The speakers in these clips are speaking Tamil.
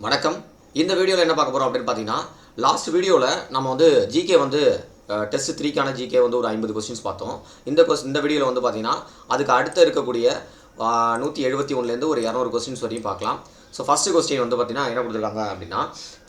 வணக்கம். இந்த வீடியோவில் என்ன பார்க்க போகிறோம் அப்படின்னு பார்த்தீங்கன்னா, லாஸ்ட் வீடியோவில் நம்ம வந்து ஜிகே வந்து டெஸ்ட் 3க்கான ஜிகே வந்து ஒரு 50 கொஸ்டின்ஸ் பார்த்தோம். இந்த வீடியோவில் வந்து பார்த்தீங்கன்னா, அதுக்கு அடுத்து இருக்கக்கூடிய 171லேருந்து ஒரு 200 கொஸ்டின்ஸ் வரையும் பார்க்கலாம். ஸோ ஃபஸ்ட்டு கொஸ்டின் வந்து பார்த்தீங்கன்னா என்ன கொடுத்துருக்காங்க அப்படின்னா,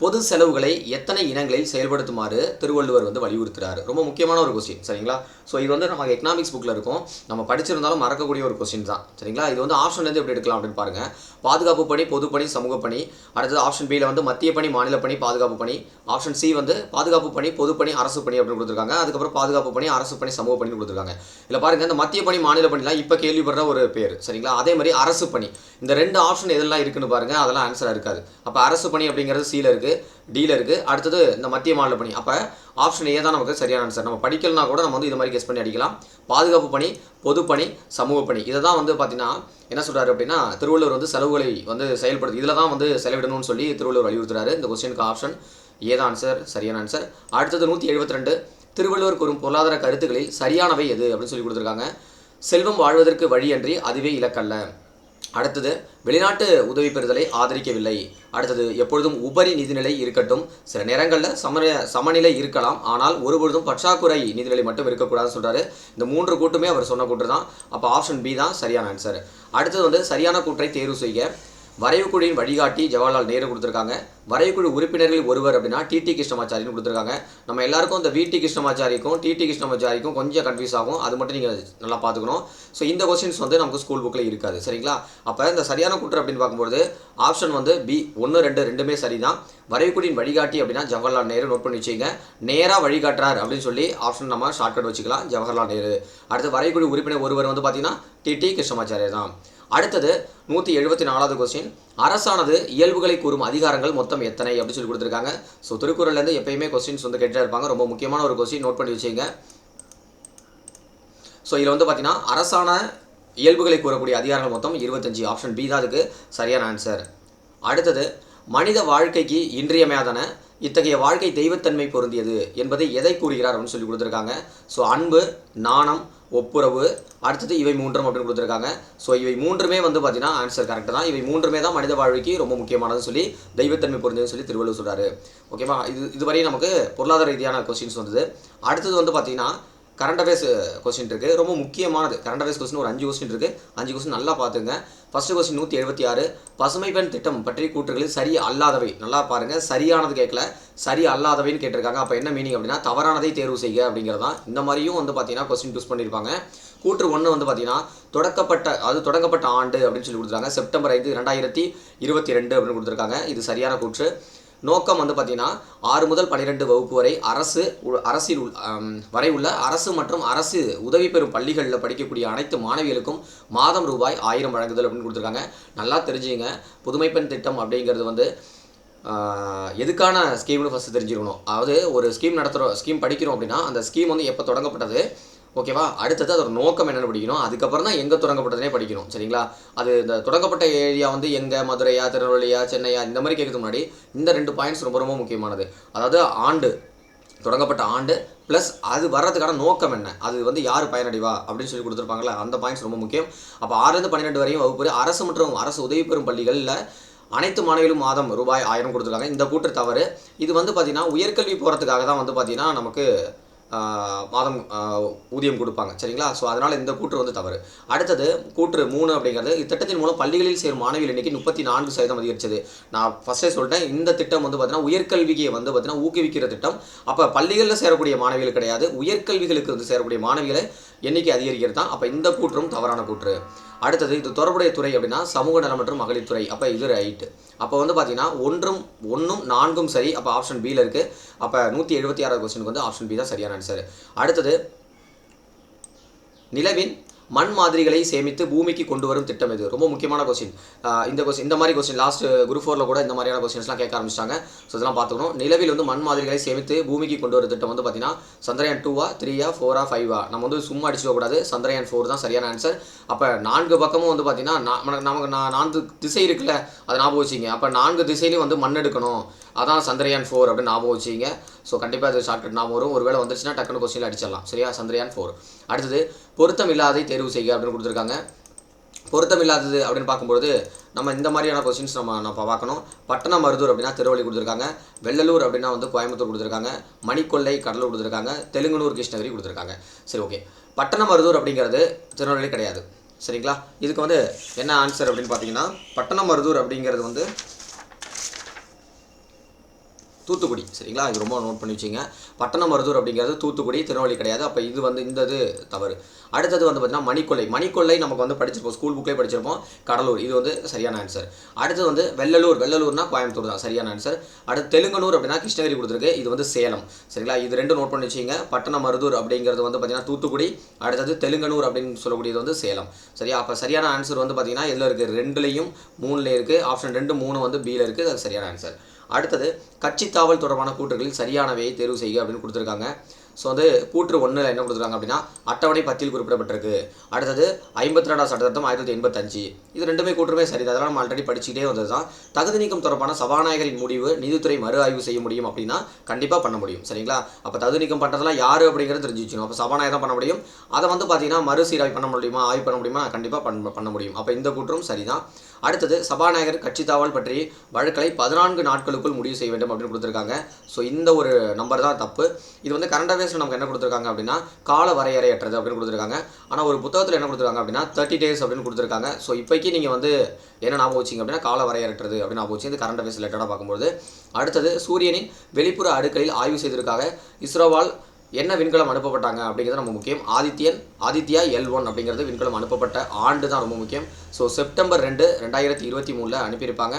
பொது செலவுகளை எத்தனை இனங்களில் செயல்படுத்துமாறு திருவள்ளுவர் வந்து வலியுறுத்துறாரு. ரொம்ப முக்கியமான ஒரு கொஸ்டின், சரிங்களா? ஸோ இது வந்து நம்ம எக்கனாமிக்ஸ் புக்கில் இருக்கும், நம்ம படிச்சிருந்தாலும் மறக்கக்கூடிய ஒரு கொஸ்டின் தான், சரிங்களா? இது வந்து ஆப்ஷன்லேருந்து எப்படி எடுக்கலாம் அப்படின்னு பாருங்கள். பாதுகாப்பு பணி, பொதுப்பணி, சமூக பணி. அடுத்தது ஆப்ஷன் பியில் வந்து மத்திய பணி, மாநில பணி, பாதுகாப்பு பணி. ஆப்ஷன் சி வந்து பாதுகாப்பு பணி, பொதுப்பணி, அரசு பணி அப்படின்னு கொடுத்துருக்காங்க. அதுக்கப்புறம் பாதுகாப்பு பணி, அரசு பணி, சமூக பணி கொடுத்துருக்காங்க. இல்லை பாருங்கள், இந்த மத்திய பணி, மாநில பணிலாம் இப்போ கேள்விப்படுற ஒரு பேர், சரிங்களா? அதே மாதிரி அரசு பணி, இந்த ரெண்டு ஆப்ஷன் எதெல்லாம் இருக்குன்னு பாருங்கள், அதெல்லாம் ஆன்சராக இருக்காது. அப்போ அரசு பணி அப்படிங்கிறது சியில் இருக்குது, டியில் இருக்குது. அடுத்தது இந்த மத்திய மாநில பணி. அப்போ ஆப்ஷன் ஏ தான் நமக்கு சரியான ஆன்சர். நம்ம படிக்கலனா கூட நம்ம வந்து இது மாதிரி கெஸ் பண்ணி அடிக்கலாம். பாதுகாப்பு பணி, பொதுப்பணி, சமூக பணி, இதை தான் வந்து பார்த்தீங்கன்னா என்ன சொல்கிறாரு அப்படின்னா, திருவள்ளுவர் வந்து செலவுகளை வந்து செயல்படுத்தி இதில் தான் வந்து செலவிடணும்னு சொல்லி திருவள்ளுவர் வலியுறுத்துறாரு. இந்த கொஸ்டினுக்கு ஆப்ஷன் ஏ தான் ஆன்சர், சரியான ஆன்சர். அடுத்தது 172, திருவள்ளுவர் கூறும் பொருளாதார கருத்துக்களில் சரியானவை எது அப்படின்னு சொல்லி கொடுத்துருக்காங்க. செல்வம் வாழ்வதற்கு வழியன்றி அதுவே இலக்கல்ல. அடுத்தது வெளிநாட்டு உதவி பெறுதலை ஆதரிக்கவில்லை. அடுத்தது எப்பொழுதும் உபரி நிதிநிலை இருக்கட்டும், சில நேரங்களில் சமநிலை இருக்கலாம், ஆனால் ஒருபொழுதும் பற்றாக்குறை நிதிநிலை மட்டும் இருக்கக்கூடாதுன்னு சொல்கிறாரு. இந்த 3 கூட்டுமே அவர் சொன்ன கூட்டு தான். அப்போ ஆப்ஷன் பி தான் சரியான ஆன்சர். அடுத்தது வந்து சரியான கூற்றை தேர்வு செய்ய. வரைவுக்குழுவின் வழிகாட்டி ஜவஹர்லால் நேரு கொடுத்துருக்காங்க. வரைவுக்குழு உறுப்பினர்கள் ஒருவர் அப்படின்னா டிடி கிருஷ்ணமாச்சாரின்னு கொடுத்துருக்காங்க. நம்ம எல்லாருக்கும் இந்த விடி கிருஷ்ணமாச்சாரிக்கும் டிடி கிருஷ்ணமாச்சாரிக்கும் கொஞ்சம் கன்ஃபியூஸ் ஆகும், அது மட்டும் நீங்கள் நல்லா பார்த்துக்கணும். ஸோ இந்த கொஸ்டின்ஸ் வந்து நமக்கு ஸ்கூல் புக்கில் இருக்காது, சரிங்களா? அப்போ இந்த சரியான கூற்று அப்படின்னு பார்க்கும்போது ஆப்ஷன் வந்து பி 1, 2 ரெண்டுமே சரி தான். வரைவுக்குழுவின் வழிகாட்டி அப்படின்னா ஜவஹர்லால் நேரு, நோட் பண்ணி வச்சுங்க. நேராக வழிகாட்டுறார் அப்படின்னு சொல்லி ஆப்ஷன் நம்ம ஷார்ட்கட் வச்சுக்கலாம், ஜவஹர்லால் நேரு. அடுத்து வரைவுக்குழு உறுப்பினர் ஒருவர் வந்து பார்த்தீங்கன்னா டிடி கிருஷ்ணமாச்சாரி தான். அடுத்தது 174வது கொஸ்டின், அரசானது இயல்புகளை கூறும் அதிகாரங்கள் மொத்தம் எத்தனை அப்படின்னு சொல்லி கொடுத்துருக்காங்க. ஸோ திருக்குறள்லேருந்து எப்பயுமே கொஸ்டின்ஸ் வந்து கேட்டுட்டே இருப்பாங்க, ரொம்ப முக்கியமான ஒரு கொஸ்டின், நோட் பண்ணி வச்சுங்க. ஸோ இதில் வந்து பார்த்தீங்கன்னா அரசான இயல்புகளை கூறக்கூடிய அதிகாரங்கள் மொத்தம் 25. ஆப்ஷன் பி தான் அதுக்கு சரியான ஆன்சர். அடுத்தது மனித வாழ்க்கைக்கு இன்றியமையாதன இத்தகைய வாழ்க்கை தெய்வத்தன்மை பொருந்தியது என்பதை எதை கூறுகிறார் அப்படின்னு சொல்லி கொடுத்துருக்காங்க. ஸோ அன்பு, நாணம், ஒப்புரவு, அடுத்தது இவை 3 அப்படின்னு கொடுத்துருக்காங்க. ஸோ இவை 3மே வந்து பார்த்தீங்கன்னா ஆன்சர் கரெக்ட் தான். இவை 3மே தான் மனித வாழ்க்கைக்கு ரொம்ப முக்கியமானதுன்னு சொல்லி தெய்வத்தன்மை பொருந்தியதுன்னு சொல்லி திருவள்ளுவர் சொல்கிறாரு. ஓகேவா? இதுவரை நமக்கு பொருளாதார ரீதியான கொஸ்டின்ஸ் வந்தது. அடுத்தது வந்து பார்த்தீங்கன்னா கரண்ட் அஃபேர்ஸ் கொஸ்டின் இருக்குது, ரொம்ப முக்கியமானது. கரண்ட் அஃபேர்ஸ் கொஸ்டின் ஒரு 5 கொஸ்டின் இருக்குது, 5 கொஸ்டின் நல்லா பார்த்துங்க. ஃபர்ஸ்ட் கொஸ்டின் 176, பசுமை பெண் திட்டம் பற்றி கூற்றுகளில் சரி அல்லாதவை. நல்லா பாருங்கள், சரியானது கேட்கல, சரி அல்லாதவைன்னு கேட்டிருக்காங்க. அப்போ என்ன மீனிங் அப்படின்னா தவறானதை தேர்வு செய்க அப்படிங்கிறது தான். இந்த மாதிரியும் வந்து பார்த்தீங்கன்னா கொஸ்டின் சூஸ் பண்ணியிருப்பாங்க. கூற்று 1 வந்து பார்த்தீங்கன்னா தொடங்கப்பட்ட ஆண்டு அப்படின்னு சொல்லி கொடுத்துருக்காங்க. செப்டம்பர் 5, 2022 அப்படின்னு கொடுத்துருக்காங்க. இது சரியான கூற்று. நோக்கம் வந்து பார்த்தீங்கன்னா 6 முதல் 12 வகுப்பு வரை அரசில் வரை உள்ள அரசு மற்றும் அரசு உதவி பெறும் பள்ளிகளில் படிக்கக்கூடிய அனைத்து மாணவிகளுக்கும் மாதம் ரூபாய் 1000 வழங்குதல் அப்படின்னு கொடுத்துருக்காங்க. நல்லா தெரிஞ்சுங்க, புதுமை பெண் திட்டம் அப்படிங்கிறது வந்து எதுக்கான ஸ்கீம்னு ஃபஸ்ட்டு தெரிஞ்சுக்கணும். அதாவது ஒரு ஸ்கீம் படிக்கிறோம் அப்படின்னா அந்த ஸ்கீம் வந்து எப்போ தொடங்கப்பட்டது, ஓகேவா? அடுத்தது அதோட நோக்கம் என்னென்னு படிக்கணும், அதுக்கப்புறம் தான் எங்கே தொடங்கப்பட்டதுனே படிக்கணும், சரிங்களா? அது இந்த தொடங்கப்பட்ட ஏரியா வந்து எங்கே, மதுரையா, திருநெல்வேலியா, சென்னையா, இந்த மாதிரி கேட்கறதுக்கு முன்னாடி இந்த 2 பாயிண்ட்ஸ் ரொம்ப ரொம்ப முக்கியமானது. அதாவது ஆண்டு, தொடங்கப்பட்ட ஆண்டு ப்ளஸ் அது வர்றதுக்கான நோக்கம் என்ன, அது வந்து யார் பயனடைவா அப்படின்னு சொல்லி கொடுத்துருப்பாங்களா, அந்த பாயிண்ட்ஸ் ரொம்ப முக்கியம். அப்போ 6லேருந்து 12 வரையும் வகுப்பு அரசு மற்றும் அரசு உதவி பெறும் பள்ளிகளில் அனைத்து மாணவிகளும் மாதம் ரூபாய் 1000 கொடுத்துருக்காங்க. இந்த கூற்று தவறு. இது வந்து பார்த்தீங்கன்னா உயர்கல்வி போகிறதுக்காக தான் வந்து பார்த்தீங்கன்னா நமக்கு மாதம் ஊதியம் கொடுப்பாங்க, சரிங்களா? ஸோ அதனால் இந்த கூற்று வந்து தவறு. அடுத்தது கூற்று 3 அப்படிங்கிறது, இத்திட்டத்தின் மூலம் பள்ளிகளில் சேரும் மாணவிகள் எண்ணிக்கை 34% அதிகரிச்சது. நான் ஃபஸ்ட்டே சொல்லிட்டேன், இந்த திட்டம் வந்து பார்த்தீங்கன்னா உயர்கல்விக்கு வந்து பார்த்தீங்கன்னா ஊக்குவிக்கிற திட்டம். அப்போ பள்ளிகளில் சேரக்கூடிய மாணவிகள் கிடையாது, உயர்கல்விகளுக்கு வந்து சேரக்கூடிய மாணவிகளை எண்ணிக்கை அதிகரிக்கிறது தான். அப்போ இந்த கூற்றும் தவறான கூற்று. அடுத்தது இது தொடர்புடைய துறை அப்படின்னா சமூக நலம் மற்றும் மகளிர் துறை. அப்போ இது ரைட்டு. அப்போ வந்து பார்த்தீங்கன்னா 1ம் 4ம் சரி. அப்போ ஆப்ஷன் பியில் இருக்குது. அப்போ 176வது கொஸ்டினுக்கு வந்து ஆப்ஷன் பி தான் சரியான ஆன்சர். அடுத்தது நிலவின் மண் மாதிரிகளை சேமித்து பூமிக்கு கொண்டு வரும் திட்டம் இது. ரொம்ப முக்கியமான கொஸ்டின். இந்த மாதிரி கொஸ்டின் லாஸ்ட் குரூப் 4ல் கூட இந்த மாதிரியான கொஸ்டின்ஸ்லாம் கேட்க ஆரம்பிச்சிட்டாங்க. ஸோ இதெல்லாம் பார்த்துக்கணும். நிலவில் வந்து மண் மாதிரிகளை சேமித்து பூமிக்கு கொண்டு வரும் திட்டம் வந்து பார்த்தீங்கன்னா சந்திரயான் 2, 3, 4, 5. நம்ம வந்து சும்மா அடிச்சுக்கூடாது, சந்திரயான் 4 தான் சரியான ஆன்சர். அப்போ 4 பக்கமும் வந்து பார்த்தீங்கன்னா நமக்கு 4 திசை இருக்குல்ல, அதை ஞாபகம் வச்சிங்க. அப்போ 4 திசையிலையும் வந்து மண் எடுக்கணும், அதான் சந்திரயான் 4 அப்படின்னு ஞாபகம் வச்சிங்க. ஸோ கண்டிப்பாக அது ஷார்ட்கட் ஞாபகம் வரும். ஒருவேளை வந்துச்சுன்னா டக்குனு கொஸ்டினில் அடிச்சிடலாம், சரியா? சந்திரயான் 4. அடுத்தது பொருத்தம் இல்லாதை தேர்வு செய்க அப்படின்னு கொடுத்துருக்காங்க. பொருத்தமில்லாதது அப்படின்னு பார்க்கும்போது நம்ம இந்த மாதிரியான கொஸ்டின்ஸ் நம்ம பார்க்கணும். பட்டணமருதூர் அப்படின்னா திருவள்ளி கொடுத்துருக்காங்க, வெள்ளலூர் அப்படின்னா வந்து கோயம்புத்தூர் கொடுத்துருக்காங்க, மணிக்கொல்லை கடலூர் கொடுத்துருக்காங்க, தெலுங்கனூர் கிருஷ்ணகிரி கொடுத்துருக்காங்க. சரி, ஓகே. பட்டணமருதூர் அப்படிங்கிறது திருநெல்வேலி கிடையாது. சரிங்களா? இதுக்கு வந்து என்ன ஆன்சர் அப்படின்னு பார்த்தீங்கன்னா, பட்டணமருதூர் அப்படிங்கிறது வந்து தூத்துக்குடி. சரிங்களா? இது ரொம்ப நோட் பண்ணி வச்சுங்க. பட்டணமருதூர் அப்படிங்கிறது தூத்துக்குடி, திருநெல்வேலி கிடையாது. அப்போ இது வந்து இந்த இது தவறு. அடுத்தது வந்து பார்த்தீங்கன்னா மணிக்கொல்லை. மணிக்கொல்லை நமக்கு வந்து படிச்சிருப்போம், ஸ்கூல் புக்லேயே படிச்சிருப்போம். கடலூர், இது வந்து சரியான ஆன்சர். அடுத்தது வந்து வெள்ளலூர். வெள்ளலூர்னா கோயம்புத்தூர் தான், சரியான ஆன்சர். அடுத்து தெலுங்கனூர் அப்படின்னா கிருஷ்ணகிரி கொடுத்துருக்கு, இது வந்து சேலம். சரிங்களா? இது ரெண்டும் நோட் பண்ணி வச்சுங்க. பட்டணமருதூர் அப்படிங்கிறது வந்து பார்த்தீங்கன்னா தூத்துக்குடி, அடுத்தது தெலுங்கனூர் அப்படின்னு சொல்லக்கூடியது வந்து சேலம். சரியா? அப்போ சரியான ஆன்சர் வந்து பார்த்தீங்கன்னா எதில் இருக்குது? 2லையும் 3லையும் இருக்குது. ஆப்ஷன் 2, 3 வந்து பியில் இருக்குது. அது சரியான ஆன்சர். அடுத்தது கட்சித்தாவல் தொடர்பான கூற்றுகளில் சரியானவையை தேர்வு செய்க அப்படின்னு கொடுத்துருக்காங்க. ஸோ வந்து கூற்று 1ல் என்ன கொடுத்துருக்காங்க அப்படின்னா அட்டவணை 10ல் குறிப்பிடப்பட்டிருக்கு. அடுத்தது 52ஆம் சட்டத்திட்டம் 1985. இது ரெண்டுமே கூற்றுமே சரி, அதெல்லாம் நம்ம ஆல்ரெடி படிச்சுக்கிட்டே வந்தது தான். தகுதி நீக்கம் தொடர்பான சபாநாயகரின் முடிவு நீதித்துறை மறு ஆய்வு செய்ய முடியும் அப்படின்னா கண்டிப்பாக பண்ண முடியும். சரிங்களா? அப்போ தகுதி நீக்கம் பண்ணுறதுலாம் யார் அப்படிங்கிறது தெரிஞ்சு வச்சுக்கணும். அப்போ சபாநாயகர் தான் பண்ண முடியும். அதை வந்து பார்த்தீங்கன்னா மறுசீராய்வு பண்ண முடியுமா, ஆய்வு பண்ண முடியுமா? கண்டிப்பாக பண்ண முடியும். அப்போ இந்த கூற்றும் சரிதான். அடுத்தது சபாநாயகர் கட்சித்தாவல் பற்றி வழக்கை 14 நாட்களுக்குள் முடிவு செய்ய வேண்டும் அப்படின்னு கொடுத்துருக்காங்க. ஸோ இந்த ஒரு நம்பர் தான் தப்பு. இது வந்து கரண்ட் அஃபேர்ஸில் நமக்கு என்ன கொடுத்துருக்காங்க அப்படின்னா கால வரையறையற்றது அப்படின்னு கொடுத்துருக்காங்க. ஆனால் ஒரு புத்தகத்தில் என்ன கொடுத்துருக்காங்க அப்படின்னா 30 days அப்படின்னு கொடுத்துருக்காங்க. ஸோ இப்போக்கி நீங்கள் வந்து என்ன ஞாபகம் வச்சிங்க அப்படின்னா கால வரையறையற்றது அப்படின்னு ஞாபகம் வச்சு இந்த கரண்ட் அஃபேர்ஸ் ரிலேட்டடாக பார்க்கும்போது, அடுத்தது சூரியனின் வெளிப்புற அடுக்களில் ஆய்வு செய்வதற்காக இஸ்ரோவால் என்ன விண்கலம் அனுப்பப்பட்டாங்க அப்படிங்கிறது ரொம்ப முக்கியம். ஆதித்யா L1 அப்படிங்கிறது விண்கலம் அனுப்பப்பட்ட ஆண்டு தான் ரொம்ப முக்கியம். So September 2, 2023 அனுப்பியிருப்பாங்க.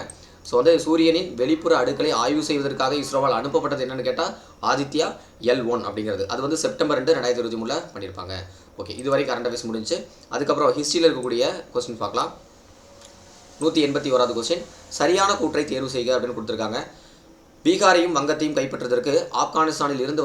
ஸோ வந்து சூரியனின் வெளிப்புற அடுக்களை ஆய்வு செய்வதற்காக இஸ்ரோவால் அனுப்பப்பட்டது என்னென்னு கேட்டால் ஆதித்யா L1 அப்படிங்கிறது. அது வந்து செப்டம்பர் 2, 2023 பண்ணியிருப்பாங்க. ஓகே, இதுவரை கரண்ட் அஃபேர்ஸ் முடிஞ்சு. அதுக்கப்புறம் ஹிஸ்ட்ரியில் இருக்கக்கூடிய கொஸ்டின் பார்க்கலாம். 181வது கொஸ்டின், சரியான கூற்றை தேர்வு செய்க அப்படின்னு கொடுத்துருக்காங்க. பீகாரையும் வங்கத்தையும் கைப்பற்றுவதற்கு ஆப்கானிஸ்தானில் இருந்து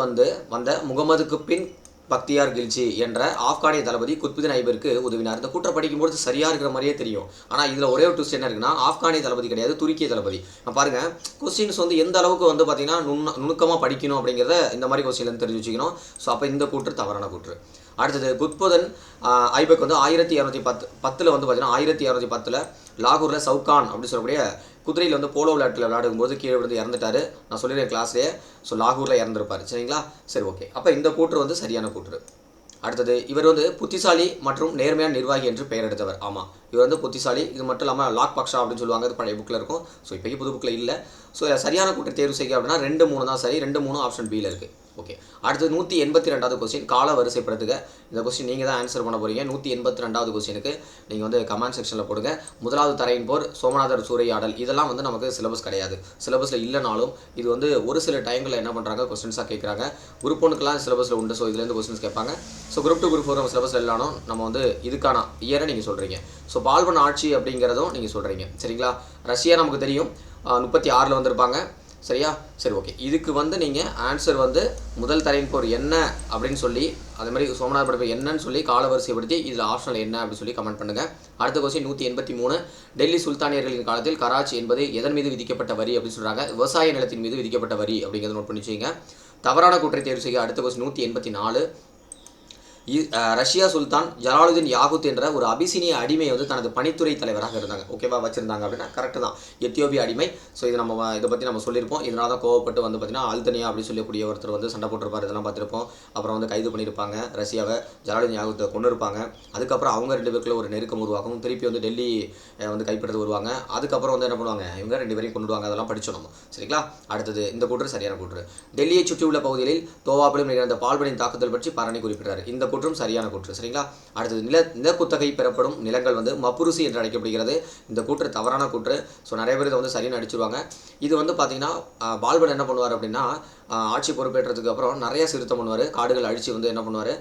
வந்த முகமதுக்கு பின் பக்தியார் கில்ஜி என்ற ஆப்கானிய தளபதி குத்புதீன் ஐபருக்கு உதவினார். இந்த கூற்றை படிக்கும்போது சரியாக இருக்கிற மாதிரியே தெரியும். ஆனால் இதில் ஒரே ஒரு ட்விஸ்ட் என்ன இருக்குன்னா ஆப்கானிய தளபதி கிடையாது, துருக்கிய தளபதி. பாருங்கள், கொஸ்டின்ஸ் வந்து எந்த அளவுக்கு வந்து பார்த்தீங்கன்னா நுணுக்கமாக படிக்கணும் அப்படிங்கிறத இந்த மாதிரி கொஸ்டின்லேருந்து தெரிஞ்சு வச்சுக்கணும். ஸோ அப்போ இந்த கூற்று தவறான கூற்று. அடுத்தது குத்புதீன் ஐபக் வந்து 1210 வந்து பார்த்தீங்கன்னா 1210 லாகூரில் சவுகான் அப்படின்னு சொல்லக்கூடிய குதிரையில் வந்து போலோ விளையாட்டில் விளையாடும்போது கீழே விழுந்து இறந்துட்டார். நான் சொல்லிடுறேன் கிளாஸ்லேயே. ஸோ லாகூரில் இறந்துருப்பார். சரிங்களா? சரி, ஓகே. அப்போ இந்த கூற்று வந்து சரியான கூற்று. அடுத்தது இவர் வந்து புத்திசாலி மற்றும் நேர்மையான நிர்வாகி என்று பெயர் எடுத்தவர். ஆமாம், இவர் வந்து புத்திசாலி. இது மட்டும் இல்லாமல் லாக் பக்ஷா அப்படின்னு சொல்லுவாங்க, அது பழைய புக்கில் இருக்கும். ஸோ இப்போக்கி புது புக்கில் இல்லை. ஸோ சரியான கூற்றை தேர்வு செய்ய அப்படின்னா 2, 3 தான் சரி. 2, 3 ஆப்ஷன் பியில் இருக்குது. ஓகே, அடுத்தது 182வது கொஸ்டின், கால வரிசைப்படுத்துக. இந்த கொஸ்டின் நீங்கள் தான் ஆன்சர் பண்ண போகிறீங்க. 182வது கொஸ்டினுக்கு நீங்கள் வந்து கமெண்ட் செக்ஷனில் போடுங்க. முதலாவது தரையின் போர், சோமநாதர் சூறையாடல், இதெல்லாம் வந்து நமக்கு சிலபஸ் கிடையாது. சிலபஸில் இல்லைனாலும் இது வந்து ஒரு சில டைமில் என்ன பண்ணுறாங்க கொஸ்டின்ஸாக கேட்குறாங்க. குரூப் 1க்குலாம் சிலபஸில் உண்டு. ஸோ இதுலேருந்து கொஸ்டின்ஸ் கேட்பாங்க. ஸோ குரூப் 2, குரூப் 4 நம்ம சிலபஸில் இல்லைனாலும் நம்ம வந்து இதுக்கான இயரை நீங்கள் சொல்கிறீங்க. ஸோ பால்பன் ஆட்சி அப்படிங்கிறதும் நீங்கள் சொல்கிறீங்க. சரிங்களா? ரஷ்யா நமக்கு தெரியும், 36 வந்திருப்பாங்க. சரியா? சரி, ஓகே. இதுக்கு வந்து நீங்கள் ஆன்சர் வந்து முதல் தரையின் போர் என்ன அப்படின்னு சொல்லி, அதே மாதிரி சோமநாத படைப்பு என்னன்னு சொல்லி காலவரிசைப்படுத்தி இதில் ஆப்ஷனில் என்ன அப்படின்னு சொல்லி கமெண்ட் பண்ணுங்கள். அடுத்த கொஸ்டின் 183, டெல்லி சுல்தானியர்களின் காலத்தில் கராச்சி என்பது எதன் மீது விதிக்கப்பட்ட வரி அப்படின்னு சொல்கிறாங்க. விவசாய நிலத்தின் மீது விதிக்கப்பட்ட வரி அப்படிங்கிறத நோட் பண்ணி வச்சுங்க. தவறான கூற்றை தேர்வு செய்ய. அடுத்த கொஸ்டின் 184, ரஷ்யா சுல்தான் ஜலாலுதீன் யாகுத் என்ற ஒரு அபிசினிய அடிமை வந்து தனது பணித்துறை தலைவராக இருந்தாங்க. ஓகேவா? வச்சுருந்தாங்க அப்படின்னா கரெக்டு தான், எத்தியோப்பிய அடிமை. ஸோ இதை பற்றி நம்ம சொல்லியிருப்போம். இதனால தான் கோவப்பட்டு வந்து பார்த்தீங்கன்னா அல்தனியா அப்படின்னு சொல்லக்கூடிய ஒருத்தர் வந்து சண்டை போட்டிருப்பார். இதெல்லாம் பார்த்துருப்போம். அப்புறம் வந்து கைது பண்ணியிருப்பாங்க ரஷ்யாவை, ஜலாலுதீன் யாகுத்தை கொண்டு இருப்பாங்க. அதுக்கப்புறம் அவங்க 2 பேருக்குள்ள ஒரு நெருக்கம் உருவாக்கும். திருப்பி வந்து டெல்லி வந்து கைப்பற்றது வருவாங்க. அதுக்கப்புறம் வந்து என்ன பண்ணுவாங்க, இவங்க 2 பேரையும் கொண்டுடுவாங்க. அதெல்லாம் படிச்சோம் நம்ம. சரிங்களா? அடுத்தது இந்த கூற்று சரியான கூற்று. டெல்லியை சுற்றியுள்ள பகுதிகளில் தோவாப்பிலும் நிகழ்ந்த பால்பனின் தாக்குதல் பற்றி பரணி குறிப்பிட்டார். இந்த கூற்றும் சரியான கூற்று. சரிங்களா? அடுத்தது நிலக்குத்தகை பெறப்படும் நிலங்கள் வந்து மப்புருசி என்று அழைக்கப்படுகிறது. இந்த கூற்று தவறான கூற்று. ஸோ நிறைய பேர் இதை வந்து சரின்னு அடிச்சிருவாங்க. இது வந்து பார்த்தீங்கன்னா பால்பன் என்ன பண்ணுவார் அப்படின்னா ஆட்சி பொறுப்பேற்றதுக்கு அப்புறம் நிறைய சிறுத்தம் பண்ணுவார். காடுகள் அழித்து வந்து என்ன பண்ணுவார்,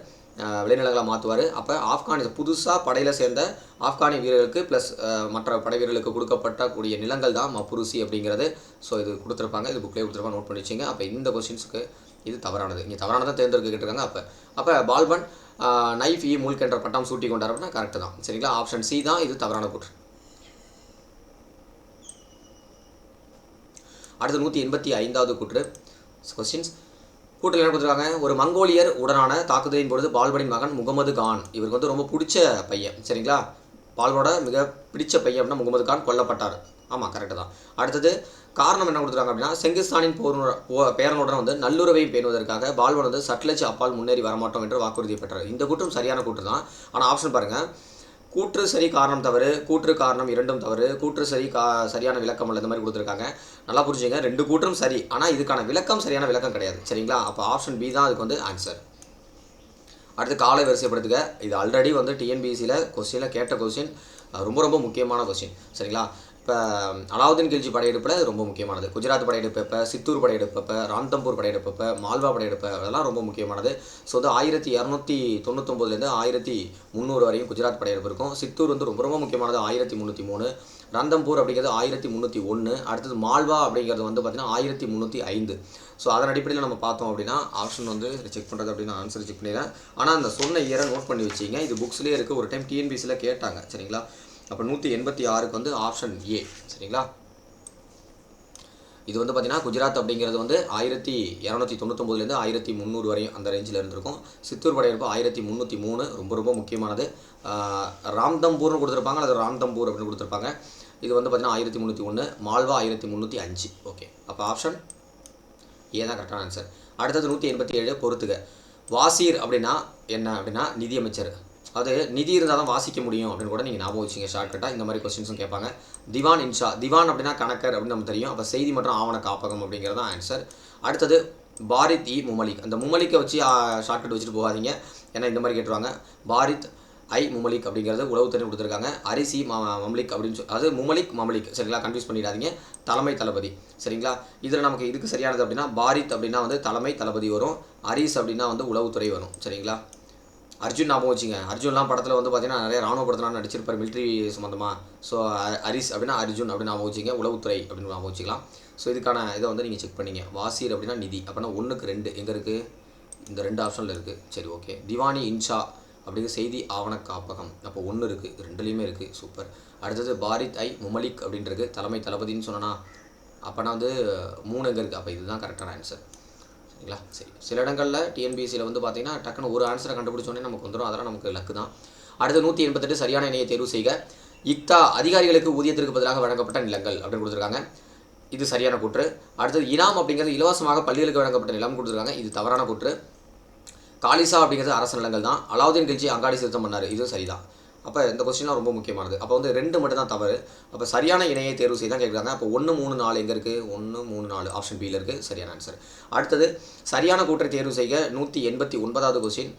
விளைநிலங்களை மாற்றுவார். அப்போ புதுசாக படையில் சேர்ந்த ஆப்கானிய வீரர்களுக்கு ப்ளஸ் மற்ற படை வீரர்களுக்கு கொடுக்கப்பட்டக்கூடிய நிலங்கள் தான் மப்புருசி அப்படிங்கிறது. ஸோ இது கொடுத்துருப்பாங்க, இது புக்லேயே கொடுத்துருப்பாங்க, நோட் பண்ணி வச்சுங்க. அப்போ இந்த கொஸ்டின்ஸுக்கு இது தவறானது. இங்கே தவறானதான் தேர்ந்தெடுக்க கேட்டிருக்காங்க. அப்போ பால்பன் நைஃப் முல்க் என்ற பட்டம் சூட்டி கொண்டார் அப்படின்னா கரெக்டு தான். சரிங்களா? ஆப்ஷன் சி தான் இது தவறான கூற்று. அடுத்து 185வது கூற்று கொஸ்டின்ஸ். கூற்றில் என்ன கொடுத்துருக்காங்க, ஒரு மங்கோலியர் உடனான தாக்குதலின் பொழுது பால்பனின் மகன் முகமது கான், இவருக்கு வந்து ரொம்ப பிடிச்ச பையன். சரிங்களா? பால்பனோட மிக பிடிச்ச பையன் அப்படின்னா முகமது கான் கொல்லப்பட்டார். ஆமாம், கரெக்டு தான். அடுத்தது காரணம் என்ன கொடுத்துருக்காங்க அப்படின்னா, செங்கிஸ்தானின் பேரனுடன் வந்து நல்லுறவை பேணுவதற்காக பால்பன் வந்து சட்லஜ் அப்பால் முன்னேறி வரமாட்டோம் என்று வாக்குறுதி பெற்றார். இந்த கூற்றும் சரியான கூற்று தான். ஆனால் ஆப்ஷன் பாருங்கள், கூற்று சரி காரணம் தவறு, கூற்று காரணம் இரண்டும் தவறு, கூற்று சரி சரியான விளக்கம் அல்ல, இந்த மாதிரி கொடுத்துருக்காங்க. நல்லா புரிஞ்சுங்க, 2 கூற்றும் சரி, ஆனால் இதுக்கான விளக்கம் சரியான விளக்கம் கிடையாது. சரிங்களா? அப்போ ஆப்ஷன் பி தான் அதுக்கு வந்து ஆன்சர். அடுத்து காலை வரிசைப்படுத்துக. இது ஆல்ரெடி வந்து டிஎன்பிஎஸ்சியில் கொஸ்டினில் கேட்ட கொஸ்டின், ரொம்ப ரொம்ப முக்கியமான கொஸ்டின். சரிங்களா? இப்போ அலாவுதீன் கில்ஜி படையெடுப்பில் ரொம்ப முக்கியமானது. குஜராத் படையெடுப்பு எப்போ, சித்தூர் படையெடுப்பு எப்போ, ராம்தம்பூர் படையெடுப்பு எப்போ, மால்வா படையெடுப்பு, அதெல்லாம் ரொம்ப முக்கியமானது. ஸோ வந்து 1299 1300 வரையும் குஜராத் படையெடுப்பு இருக்கும். சித்தூர் வந்து ரொம்ப ரொம்ப முக்கியமானது, 1303. ராந்தம்பூர் அப்படிங்கிறது 1301. அடுத்தது மால்வா அப்படிங்கிறது வந்து பார்த்திங்கன்னா 1305. ஸோ அதன் அடிப்படையில் நம்ம பார்த்தோம் அப்படின்னா ஆப்ஷன் வந்து செக் பண்ணுறது அப்படின்னா ஆன்சர் செக் பண்ணிடுறேன். ஆனால் அந்த சொன்ன இயரை நோட் பண்ணி வச்சிங்க. இது புக்ஸ்லேயே இருக்குது. ஒரு டைம் டிஎன்பிஎஸ்சியில் கேட்டாங்க. சரிங்களா? அப்போ 186க்கு வந்து ஆப்ஷன் ஏ. சரிங்களா? இது வந்து பார்த்திங்கன்னா குஜராத் அப்படிங்கிறது வந்து 1299 1300 வரையும் அந்த ரேஞ்சில் இருந்திருக்கும். சித்தூர் படையெடுப்பு 1303, ரொம்ப ரொம்ப முக்கியமானது. ராம்தம்பூர்னு கொடுத்துருப்பாங்க, அல்லது ராம்தம்பூர் அப்படின்னு கொடுத்துருப்பாங்க. இது வந்து பார்த்திங்கன்னா 1301, மால்வா 1305. ஓகே, அப்போ ஆப்ஷன் ஏ தான் கரெக்டான ஆன்சர். அடுத்தது 187 பொறுத்துக. வாசீர் அப்படின்னா என்ன அப்படின்னா நிதியமைச்சர். அது நிதி இருந்தால் தான் வாசிக்க முடியும் அப்படின்னு கூட நீங்கள் ஞாபகம் வச்சிங்க ஷார்ட்கட்டாக. இந்த மாதிரி கொஸ்டின்ஸும் கேட்பாங்க. திவான் இன்ஷா. திவான் அப்படின்னா கணக்கர் அப்படின்னு நமக்கு தெரியும். அப்போ செய்தி மற்றும் ஆவண காப்பகம் அப்படிங்கிறது தான் ஆன்சர். அடுத்தது பாரித் இ முமலிக். அந்த முமலிக்கை வச்சு ஷார்ட்கட் வச்சுட்டு போகாதீங்க, ஏன்னா இந்த மாதிரி கேட்டுருவாங்க. பாரித் ஐ முமலிக் அப்படிங்கிறது உளவுத்துறை கொடுத்துருக்காங்க. அரிசி மமலிக் அப்படின்னு அது முமலிக் மமலிக். சரிங்களா? கன்ஃபியூஸ் பண்ணிடாதீங்க. தலைமை தளபதி. சரிங்களா? இதில் நமக்கு இதுக்கு சரியானது அப்படின்னா பாரித் அப்படின்னா வந்து தலைமை தளபதி வரும், அரிஸ் அப்படின்னா வந்து உளவுத்துறை வரும். சரிங்களா? அர்ஜுன் ஞாபகம் வச்சுங்க. அர்ஜுன்லாம் படத்தில் வந்து பார்த்தீங்கன்னா நிறைய ராணுவ படத்தில் நடிச்சிருப்பார், மிலிட்ரி சம்மந்தமாக. ஸோ அரிஸ் அப்படின்னா அர்ஜுன் அப்படின்னு ஞாபகம் வச்சிங்க, உளவுத்துறை அப்படின்னு ஞாபகம் வச்சுக்கலாம். ஸோ இதுக்கான இதை வந்து நீங்கள் செக் பண்ணிங்க. வாசீர் அப்படின்னா நிதி. அப்படின்னா 1க்கு 2 எங்கே இருக்குது? இந்த 2 ஆப்ஷனில் இருக்குது. சரி, ஓகே. திவானி இன்ஷா அப்படிங்கிற செய்தி ஆவண காப்பகம். அப்போ 1 இருக்குது, 2லேயுமே இருக்குது. சூப்பர். அடுத்தது பாரித் ஐ முமலிக் அப்படின்றது தலைமை தளபதினு சொன்னா, அப்போனா வந்து 3 எங்கே இருக்குது? அப்போ இதுதான் கரெக்டான ஆன்சர். சரிங்களா? சரி, சில இடங்களில் டிஎன்பிஎஸ்சியில் வந்து பார்த்தீங்கன்னா டக்குன்னு ஒரு ஆன்சரை கண்டுபிடிச்சோன்னே நமக்கு வந்துடும். அதெல்லாம் நமக்கு லக்கு தான். அடுத்து 188 சரியான இணையை தேர்வு செய்க. இக்தா அதிகாரிகளுக்கு ஊதியத்திற்கு பதிலாக வழங்கப்பட்ட நிலங்கள் அப்படின்னு கொடுத்துருக்காங்க. இது சரியான கூற்று. அடுத்தது இனாம் அப்படிங்கிறது இலவசமாக பள்ளிகளுக்கு வழங்கப்பட்ட நிலம் கொடுத்துருக்காங்க. இது தவறான கூற்று. காலிசா அப்படிங்கிறது அரசு நிலங்கள் தான். அலாவுதீன் கில்ஜி அங்காடி திருத்தம் பண்ணார். இது சரிதான். அப்போ இந்த கொஸ்டின்லாம் ரொம்ப முக்கியமானது. அப்போ வந்து 2 மட்டும் தான் தவறு. அப்போ சரியான இணையை தேர்வு செய்து தான் கேட்குறாங்க. அப்போ 1, 3, 4 எங்கே இருக்குது? 1, 3, 4 ஆப்ஷன் பியில் இருக்குது. சரியான ஆன்சர். அடுத்தது சரியான கூற்றை தேர்வு செய்க. 189வது கொஸ்டின்.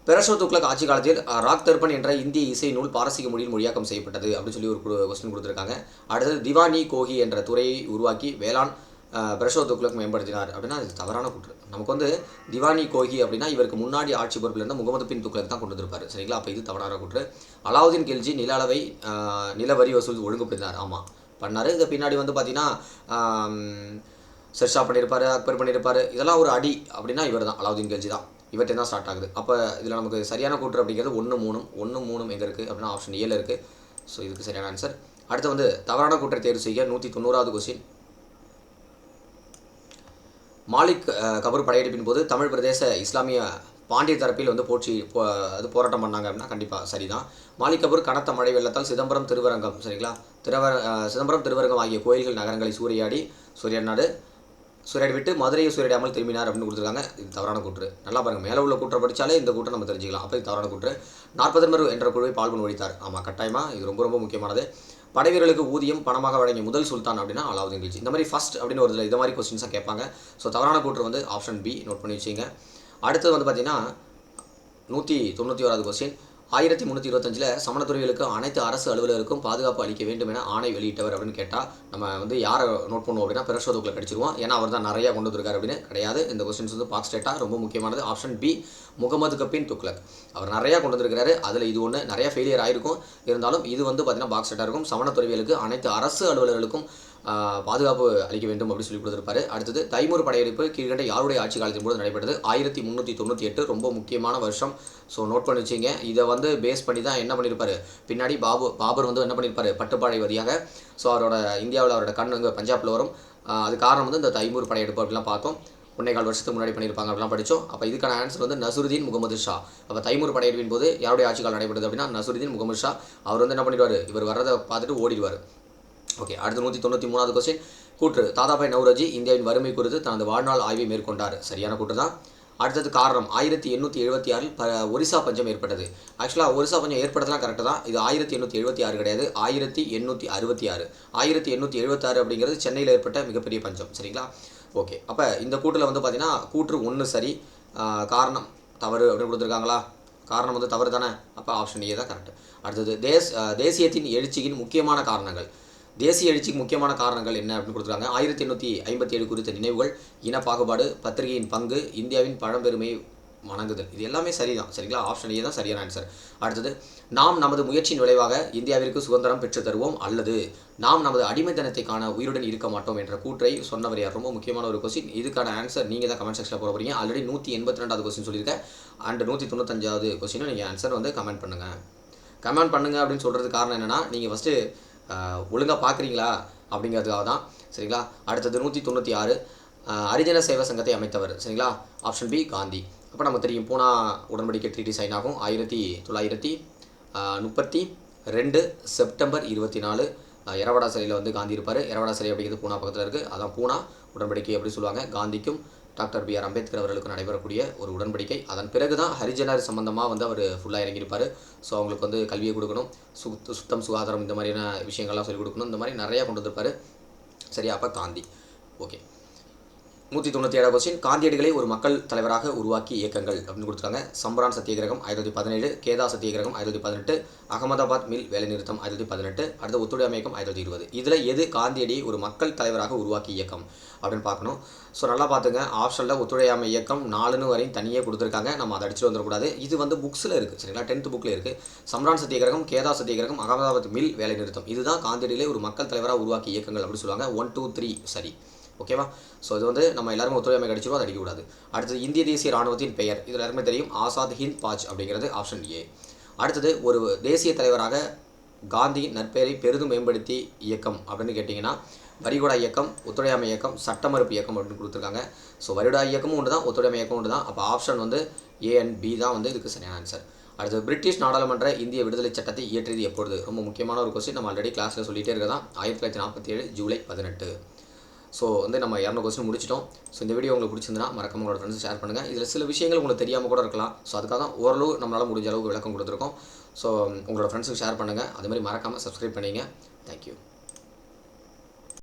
பெரஷோ துக்ளக் ஆட்சி காலத்தில் ராக் தர்பன் என்ற இந்திய இசை நூல் பாரசீக மொழியில் மொழியாக்கம் செய்யப்பட்டது அப்படின்னு சொல்லி ஒரு கொஸ்டின் கொடுத்துருக்காங்க. அடுத்தது திவானி கோஹி என்ற துறையை உருவாக்கி வேளாண் பெரஷோ துக்ளக் மேம்படுத்தினார் அப்படின்னா இது தவறான கூற்று. நமக்கு வந்து திவானி கோஹி அப்படின்னா இவருக்கு முன்னாடி ஆட்சி பொறுப்பில் இருந்த முகமது பின் துக்ளக் தான் கொண்டு வந்திருப்பார். சரிங்களா? அப்போ இது தவறான கூற்று. அலாவுதீன் கில்ஜி நில வரி வசூல் ஒழுங்குபடுத்தினார். ஆமாம், பண்ணார். இது பின்னாடி வந்து பார்த்தீங்கன்னா ஷெர்ஷா பண்ணியிருப்பார், அக்பர் பண்ணியிருப்பார். இதெல்லாம் ஒரு அடி அப்படின்னா இவர் தான், அலாவுதீன் கில்ஜி தான். இவர்கிட்ட தான் ஸ்டார்ட் ஆகுது. அப்போ இதில் நமக்கு சரியான கூற்று அப்படிங்கிறது 1, 3 எங்கே இருக்குது அப்படின்னா ஆப்ஷன் ஏல இருக்குது. ஸோ இதுக்கு சரியான ஆன்சர். அடுத்து வந்து தவறான கூற்றை தேர்வு செய்ய. 190வது கொஸ்டின். மாலிக் கபூர் படையெடுப்பின் போது தமிழ் பிரதேச இஸ்லாமிய பாண்டிய தரப்பில் வந்து அது போராட்டம் பண்ணாங்க அப்படின்னா கண்டிப்பாக சரிதான். மாலிக் கபூர் கனத்த மழை வெள்ளத்தால் சிதம்பரம் திருவரங்கம், சரிங்களா, சிதம்பரம் திருவரங்கம் ஆகிய கோயில்கள் நகரங்களை சூறையாடி விட்டு மதுரையை சூறையாடாமல் திரும்பினார் அப்படின்னு கொடுத்துருக்காங்க. இது தவறான கூற்று. நல்லா பாருங்கள், மேலே உள்ள கூற்றை படித்தாலே இந்த கூற்றை நம்ம தெரிஞ்சுக்கலாம். அப்போ இது தவறான கூற்று. 40 என்ற குழுவை பால்பன் ஒழித்தார். ஆமாம், கட்டாயமாக இது ரொம்ப ரொம்ப முக்கியமானது. படைவீரர்களுக்கு ஊதியம் பணமாக வழங்கிய முதல் சுல்தான் அப்படின்னா அலாவுதீன் கில்ஜி. இந்த மாதிரி ஃபஸ்ட் அப்படின்னு ஒரு இந்த மாதிரி கொஸ்டின்ஸாக கேட்பாங்க. ஸோ தவறான கூற்று வந்து ஆப்ஷன் பி. நோட் பண்ணி வச்சுங்க. அடுத்தது வந்து பார்த்தீங்கன்னா 191வது கொஸ்டின். 1325 சமணத்துறைகளுக்கு அனைத்து அரசு அலுவலருக்கும் பாதுகாப்பு அளிக்க வேண்டும் என ஆணை வெளியிட்டவர் அப்படின்னு கேட்டால் நம்ம வந்து யாரை நோட் பண்ணுவோம் அப்படின்னா பெரஷோ துக்ளக் அடிச்சிருவோம். ஏன்னா அவர் தான் நிறையா கொண்டு வந்திருக்காரு அப்படின்னு கிடையாது. இந்த கொஸ்டின்ஸ் வந்து பாக்ஸ் டேட்டா ரொம்ப முக்கியமானது. ஆப்ஷன் பி முகமது பின் துக்ளக். அவர் நிறையா கொண்டு வந்திருக்கிறாரு. அதில் இது ஒன்று நிறையா ஃபெயிலியர் ஆகிருக்கும். இருந்தாலும் இது வந்து பார்த்தீங்கன்னா பாக்ஸ் டேட்டா இருக்கும். சமணத்துறைகளுக்கு அனைத்து அரசு அலுவலர்களுக்கும் பாதுகாப்பு அளிக்க வேண்டும் அப்படின்னு சொல்லி கொடுத்துருப்பாரு. அடுத்தது தைமூர் படையெடுப்பு கீழ்கண்ட யாருடைய ஆட்சி காலத்தின் போது நடைபெற்றது? 1398. ரொம்ப முக்கியமான வருஷம். ஸோ நோட் பண்ணி வச்சிங்க. இதை வந்து பேஸ் பண்ணி தான் என்ன பண்ணியிருப்பாரு, பின்னாடி பாபர் வந்து என்ன பண்ணியிருப்பாரு, பட்டுப்பாடை வழியாக. ஸோ அவரோட இந்தியாவில் அவரோட கண் இங்கே பஞ்சாபில் வரும். அது காரணம் வந்து இந்த தைமூர் படையெடுப்பு அப்படிலாம் பார்த்தோம். 1.25 வருஷத்துக்கு முன்னாடி பண்ணியிருப்பாங்க அப்படிலாம் படித்தோம். அப்போ இதுக்கான ஆன்சர் வந்து நசுருதீன் முகமது ஷா. அப்போ தைமூர் படையெடுப்பின் போது யாருடைய ஆட்சி காலம் நடைபெறுது அப்படின்னா நசுருதீன் முகமது ஷா. அவர் வந்து என்ன பண்ணிடுவார், இவர் வர்றதை பார்த்துட்டு ஓடிடுவார். ஓகே, அடுத்து 193வது கொஸ்டின். கூற்று. தாதாபாய் நவ்ரோஜி இந்தியாவின் வறுமை குறித்து தனது வாழ்நாள் ஆய்வை மேற்கொண்டார். சரியான கூற்று தான். அடுத்தது காரணம். 1876 ஒரிசா பஞ்சம் ஏற்பட்டது. ஆக்சுவலாக ஒரிசா பஞ்சம் ஏற்பட்டதெல்லாம் கரெக்டு தான். இது 1876 கிடையாது, 1866. 1876 அப்படிங்கிறது சென்னையில் ஏற்பட்ட மிகப்பெரிய பஞ்சம். சரிங்களா? ஓகே, அப்போ இந்த கூற்றில் வந்து பார்த்தீங்கன்னா கூற்று 1 சரி, காரணம் தவறு அப்படின்னு கொடுத்துருக்காங்களா? காரணம் வந்து தவறு தானே, அப்போ ஆப்ஷன் ஏ தான் கரெக்ட். அடுத்தது தேசியத்தின் எழுச்சியின் முக்கியமான காரணங்கள். தேசிய எழுச்சிக்கு முக்கியமான காரணங்கள் என்ன அப்படின்னு கொடுத்துருக்காங்க. 1857 குறித்த நினைவுகள், இனப்பாகுபாடு, பத்திரிகையின் பங்கு, இந்தியாவின் பழம்பெருமை வணங்குதல். இது எல்லாமே சரிதான். சரிங்களா? ஆப்ஷன் ஏ தான் சரியான ஆன்சர். அடுத்தது, நாம் நமது முயற்சியின் விளைவாக இந்தியாவிற்கு சுதந்திரம் பெற்று தருவோம் அல்லது நாம் நமது அடிமைத்தனத்தை காண உயிருடன் இருக்க மாட்டோம் என்ற கூற்றை சொன்னவர் யார்? ரொம்ப முக்கியமான ஒரு கொஸ்டின். இதுக்கான ஆன்சர் நீங்கள் தான் கமெண்ட் செக்ஷனில் போட போகிறீங்க. ஆல்ரெடி 182வது கொஸ்டின் சொல்லியிருக்கேன். அண்ட் 195வது கொஸ்டினும் நீங்கள் ஆன்சர் வந்து கமெண்ட் பண்ணுங்கள். கமெண்ட் பண்ணுங்கள் அப்படின்னு சொல்கிறதுக்கு காரணம் என்னென்னா, நீங்கள் ஃபஸ்ட்டு ஒழுங்காக பார்க்குறீங்களா அப்படிங்கிறதுக்காக தான். சரிங்களா? அடுத்தது 196. ஹரிஜன சேவா சங்கத்தை அமைத்தவர். சரிங்களா? Option B Gandhi. அப்போ நமக்கு தெரியும் பூனா உடன்படிக்கை ட்ரீட்டி சைன் ஆகும் 1932 செப்டம்பர் 24. எரவாடா சிலையில் வந்து காந்தி இருப்பார். எரவாடா சிலை அப்படிங்கிறது பூனா பக்கத்தில் இருக்குது. அதான் பூனா உடன்படிக்கை அப்படின்னு சொல்லுவாங்க. காந்திக்கும் டாக்டர் பி.ஆர். அம்பேத்கர் அவர்களுக்கு நடைபெறக்கூடிய ஒரு உடன்படிக்கை. அதன் பிறகு தான் ஹரிஜனர் சம்பந்தமாக வந்து அவர் ஃபுல்லாக இறங்கியிருப்பார். ஸோ அவங்களுக்கு வந்து கல்வியை கொடுக்கணும், சுத்தம் சுகாதாரம் இந்த மாதிரியான விஷயங்கள்லாம் சொல்லிக் கொடுக்கணும், இந்த மாதிரி நிறையா கொண்டு வந்திருப்பார். சரியா? அப்போ காந்தி. Okay, 197 question. காந்தியடிகளை ஒரு மக்கள் தலைவராக உருவாக்கி இயக்கங்கள் அப்படின்னு கொடுத்துருக்காங்க. சம்பரான் சத்தியகிரகம் 1917, கேதா சத்தியகிரகம் 1918, அகமதாபாத் மில் வேலைநிறுத்தம் 1918, அடுத்த ஒத்துழையாமை இயக்கம் 1920. இதில் எது காந்தியடியை ஒரு மக்கள் தலைவராக உருவாக்கி இயக்கம் அப்படின்னு பார்க்கணும். ஸோ நல்லா பார்த்துங்க. ஆப்ஷனில் ஒத்துழையாமை இயக்கம் 4 வரையும் தனியாக கொடுத்துருக்காங்க. நம்ம அதை அடிச்சுட்டு வந்துடக்கூடாது. இது வந்து புக்ஸில் இருக்குது. சரிங்களா? 10th புக்கில் இருக்குது. சம்பரான் சத்தியகிரகம், கேதா சத்தியகிரகம், அகமதாபாத் மில் வேலைநிறுத்தம். இதுதான் காந்தியடிகளை ஒரு மக்கள் தலைவராக உருவாக்கி இயக்கங்கள் அப்படின்னு சொல்லுவாங்க. 1, 2, 3 சரி. ஓகேவா? ஸோ இது வந்து நம்ம எல்லாருமே ஒத்துழையாமை கடிச்சிடும், அது அடிக்கக்கூடாது. அடுத்தது இந்திய தேசிய ராணுவத்தின் பெயர். இது எல்லாருமே தெரியும், ஆசாத் ஹிந்த் பாஜ் அப்படிங்கிறது ஆப்ஷன் ஏ. அடுத்தது ஒரு தேசிய தலைவராக காந்தியின் நற்பெயரை பெரிதும் மேம்படுத்தி இயக்கம் அப்படின்னு கேட்டிங்கன்னா வரிகுடா இயக்கம், ஒத்துழையாமை இயக்கம், சட்ட மறுப்பு இயக்கம் அப்படின்னு கொடுத்துருக்காங்க. ஸோ வரிகுடா இயக்கமும் ஒன்று தான், ஒத்துழையாமை இயக்கம் ஒன்று தான். அப்போ ஆப்ஷன் வந்து ஏ அண்ட் பி தான் வந்து இதுக்கு சரியான ஆன்சர். அடுத்தது பிரிட்டிஷ் நாடாளுமன்ற இந்திய விடுதலை சட்டத்தை இயற்றியது எப்பொழுது? ரொம்ப முக்கியமான ஒரு கொஸ்டின். நம்ம ஆல்ரெடி கிளாஸில் சொல்லிகிட்டே இருக்கதான். 1947 ஜூலை 18. ஸோ வந்து நம்ம 200 கொஸ்டின் முடிச்சிட்டோம். ஸோ இந்த வீடியோ உங்களுக்கு பிடிச்சிருந்தா மறக்காம உங்களோட ஃப்ரெண்ட்ஸ் ஷேர் பண்ணுங்கள். இதில் சில விஷயங்கள் உங்களுக்கு தெரியாமல் கூட இருக்கலாம். ஸோ அதுக்காக தான் ஓரளவு நம்மளால் முடிஞ்ச அளவுக்கு விளக்கம் கொடுத்துருக்கோம். ஸோ உங்களோட ஃப்ரெண்ட்ஸுக்கு ஷேர் பண்ணுங்கள். அதே மாதிரி மறக்காமல் சப்ஸ்கிரைப் பண்ணிங்க. தேங்க்யூ.